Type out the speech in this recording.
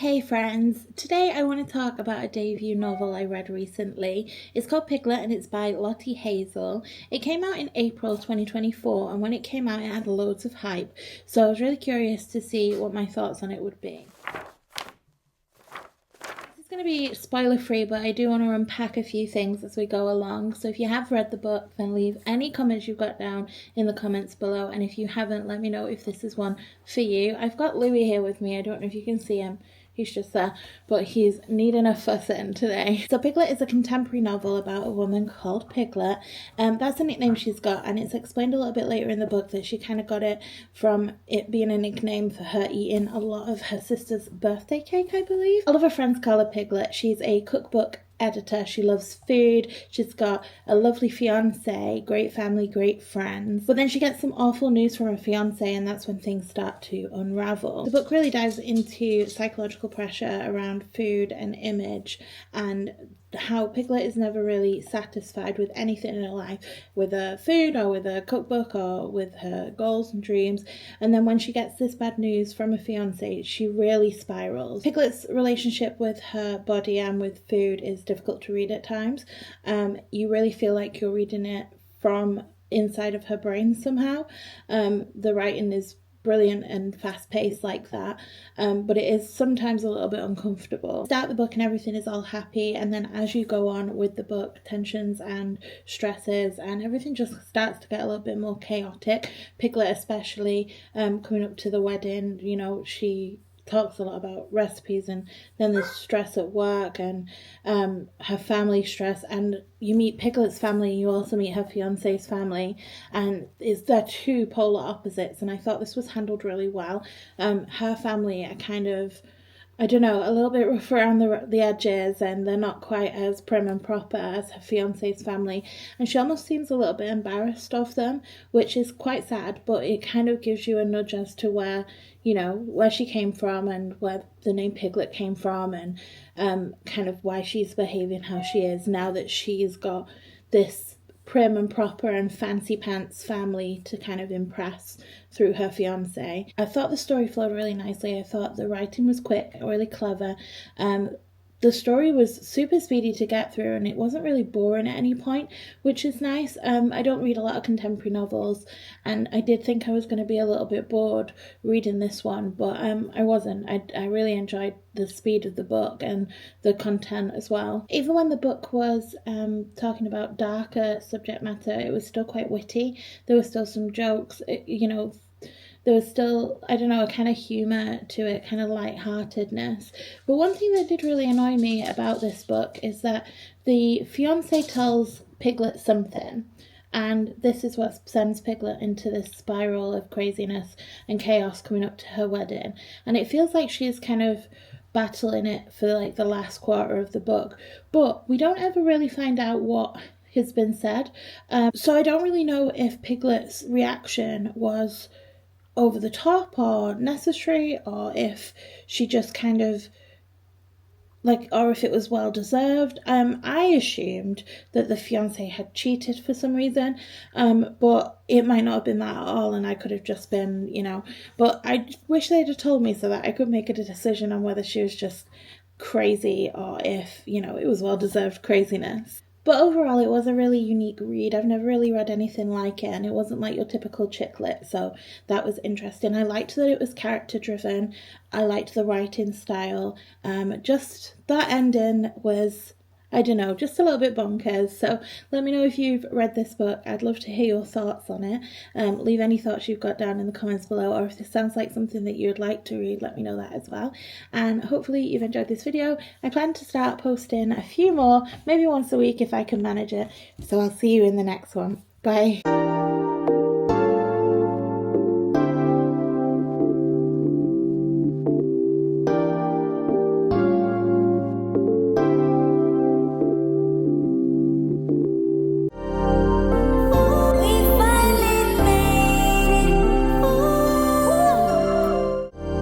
Hey friends, today I want to talk about a debut novel I read recently. It's called Piglet and it's by Lottie Hazell. It came out in April 2024 and when it came out it had loads of hype, so I was really curious to see what my thoughts on it would be. It's going to be spoiler free, but I do want to unpack a few things as we go along. So if you have read the book, then leave any comments you've got down in the comments below, and if you haven't, let me know if this is one for you. I've got Louis here with me. I don't know if you can see him. He's just there, but he's needing a fuss in today. So Piglet is a contemporary novel about a woman called Piglet. That's the nickname she's got, and it's explained a little bit later in the book that she kind of got it from it being a nickname for her eating a lot of her sister's birthday cake, I believe. All of her friends call her Piglet. She's a cookbook editor. She loves food. She's got a lovely fiance, great family, great friends. But then she gets some awful news from her fiance, and that's when things start to unravel. The book really dives into psychological pressure around food and image, and how Piglet is never really satisfied with anything in her life, with her food or with her cookbook or with her goals and dreams. And then when she gets this bad news from her fiance, she really spirals. Piglet's relationship with her body and with food is difficult to read at times. You really feel like you're reading it from inside of her brain somehow. The writing is brilliant and fast-paced like that, but it is sometimes a little bit uncomfortable. Start the book and everything is all happy, and then as you go on with the book, tensions and stresses and everything just starts to get a little bit more chaotic. Piglet especially, coming up to the wedding, you know, she talks a lot about recipes, and then there's stress at work and her family stress, and you meet Piglet's family and you also meet her fiance's family, and they're two polar opposites, and I thought this was handled really well. Her family are kind of, I don't know, a little bit rough around the edges, and they're not quite as prim and proper as her fiance's family, and she almost seems a little bit embarrassed of them, which is quite sad, but it kind of gives you a nudge as to where, you know, where she came from and where the name Piglet came from, and kind of why she's behaving how she is now that she's got this prim and proper and fancy pants family to kind of impress through her fiance. I thought the story flowed really nicely. I thought the writing was quick, really clever. The story was super speedy to get through, and it wasn't really boring at any point, which is nice. I don't read a lot of contemporary novels, and I did think I was going to be a little bit bored reading this one, but I wasn't. I really enjoyed the speed of the book and the content as well. Even when the book was talking about darker subject matter, it was still quite witty. There were still some jokes, you know, there was still, I don't know, a kind of humour to it, kind of lightheartedness. But one thing that did really annoy me about this book is that the fiance tells Piglet something, and this is what sends Piglet into this spiral of craziness and chaos coming up to her wedding. And it feels like she's kind of battling it for like the last quarter of the book, but we don't ever really find out what has been said. So I don't really know if Piglet's reaction was over the top or necessary, or if she just kind of like, or if it was well deserved. I assumed that the fiance had cheated for some reason, but it might not have been that at all, and I could have just been, you know, but I wish they'd have told me so that I could make a decision on whether she was just crazy or if, you know, it was well deserved craziness. But overall, it was a really unique read. I've never really read anything like it, and it wasn't like your typical chick lit, so that was interesting. I liked that it was character driven. I liked the writing style. Just that ending was, I don't know, just a little bit bonkers. So let me know if you've read this book. I'd love to hear your thoughts on it. Leave any thoughts you've got down in the comments below, or if this sounds like something that you'd like to read, let me know that as well. And hopefully you've enjoyed this video. I plan to start posting a few more, maybe once a week if I can manage it. So I'll see you in the next one. Bye.